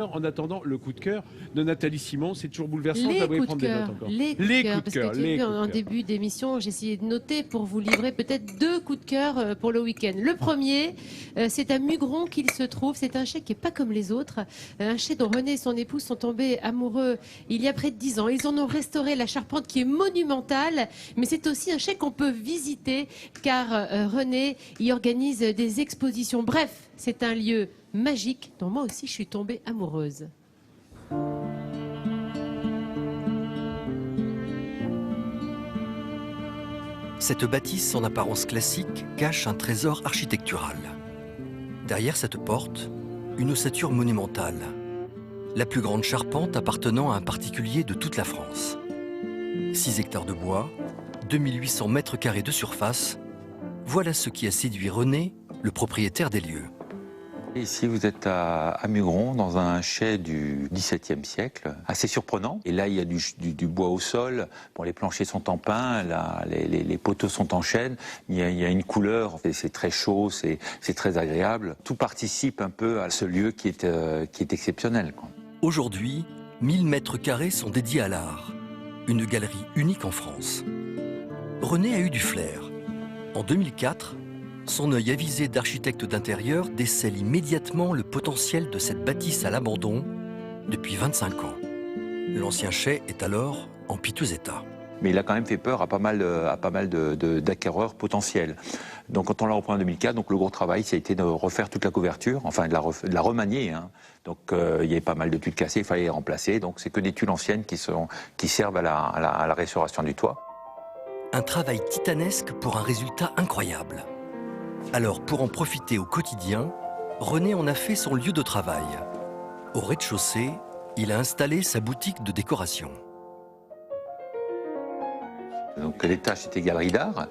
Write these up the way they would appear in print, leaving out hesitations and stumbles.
En attendant, le coup de cœur de Nathalie Simon, c'est toujours bouleversant. Les coups prendre de des cœur, notes encore. les coups de cœur, parce que tu as vu, en début d'émission, j'ai essayé de noter pour vous livrer peut-être 2 coups de cœur pour le week-end. Le premier, c'est à Mugron qu'il se trouve. C'est un chai qui n'est pas comme les autres. Un chai dont René et son épouse sont tombés amoureux il y a près de 10 ans. Ils en ont restauré la charpente qui est monumentale, mais c'est aussi un chai qu'on peut visiter car René y organise des expositions. Bref, c'est un lieu magique dont moi aussi je suis tombée amoureuse. Cette bâtisse en apparence classique cache un trésor architectural. Derrière cette porte, une ossature monumentale. La plus grande charpente appartenant à un particulier de toute la France. 6 hectares de bois, 2800 mètres carrés de surface. Voilà ce qui a séduit René, le propriétaire des lieux. Ici, vous êtes à Mugron, dans un chai du XVIIe siècle, assez surprenant. Et là, il y a du bois au sol. Bon, les planchers sont en pin, les poteaux sont en chêne. Il y a une couleur, c'est très chaud, c'est très agréable. Tout participe un peu à ce lieu qui est exceptionnel, quoi. Aujourd'hui, 1000 mètres carrés sont dédiés à l'art. Une galerie unique en France. René a eu du flair. En 2004, son œil avisé d'architecte d'intérieur décèle immédiatement le potentiel de cette bâtisse à l'abandon depuis 25 ans. L'ancien chai est alors en piteux état. Mais il a quand même fait peur à pas mal d'acquéreurs potentiels. Donc quand on l'a repris en 2004, donc le gros travail, ça a été de refaire toute la couverture, enfin de la remanier, hein. Donc il y avait pas mal de tuiles cassées, il fallait les remplacer. Donc c'est que des tuiles anciennes qui servent à la restauration du toit. Un travail titanesque pour un résultat incroyable. Alors, pour en profiter au quotidien, René en a fait son lieu de travail. Au rez-de-chaussée, il a installé sa boutique de décoration. Donc l'étage, c'était galerie d'art.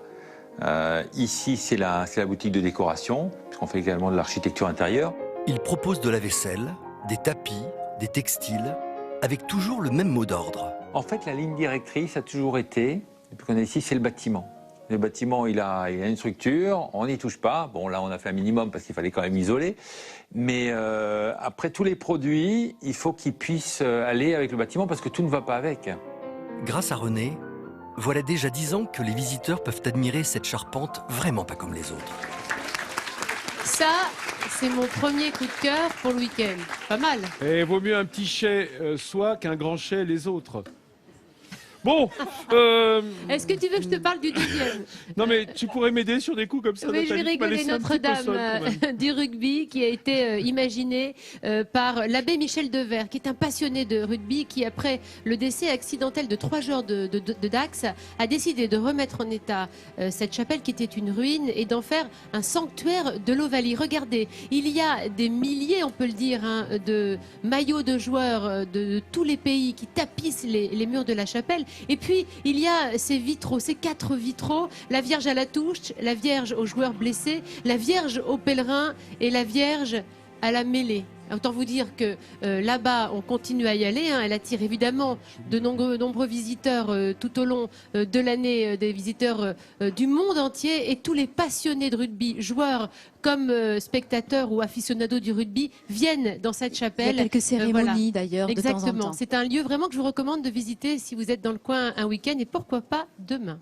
Ici, c'est la boutique de décoration, puisqu'on fait également de l'architecture intérieure. Il propose de la vaisselle, des tapis, des textiles, avec toujours le même mot d'ordre. En fait, la ligne directrice a toujours été, depuis qu'on est ici, c'est le bâtiment. Le bâtiment, il a une structure, on n'y touche pas. Bon, là, on a fait un minimum parce qu'il fallait quand même isoler. Mais après, tous les produits, il faut qu'ils puissent aller avec le bâtiment parce que tout ne va pas avec. Grâce à René, voilà déjà 10 ans que les visiteurs peuvent admirer cette charpente vraiment pas comme les autres. Ça, c'est mon premier coup de cœur pour le week-end. Pas mal. Et vaut mieux un petit chai soi qu'un grand chai les autres. Bon, Est-ce que tu veux que je te parle du deuxième? Non mais tu pourrais m'aider sur des coups comme ça. Mais je vais rigoler. Notre-Dame du rugby qui a été imaginé par l'abbé Michel Devers, qui est un passionné de rugby, qui après le décès accidentel de 3 joueurs de Dax a décidé de remettre en état cette chapelle qui était une ruine et d'en faire un sanctuaire de l'Ovalie. Regardez, il y a des milliers, on peut le dire, hein, de maillots de joueurs de tous les pays qui tapissent les murs de la chapelle. Et puis, il y a ces vitraux, ces 4 vitraux, la Vierge à la touche, la Vierge aux joueurs blessés, la Vierge aux pèlerins et la Vierge à la mêlée. Autant vous dire que là-bas, on continue à y aller, hein. Elle attire évidemment de nombreux visiteurs tout au long de l'année, des visiteurs du monde entier. Et tous les passionnés de rugby, joueurs comme spectateurs ou aficionados du rugby, viennent dans cette chapelle. Il y a quelques cérémonies d'ailleurs de temps en temps. Exactement. C'est un lieu vraiment que je vous recommande de visiter si vous êtes dans le coin un week-end et pourquoi pas demain.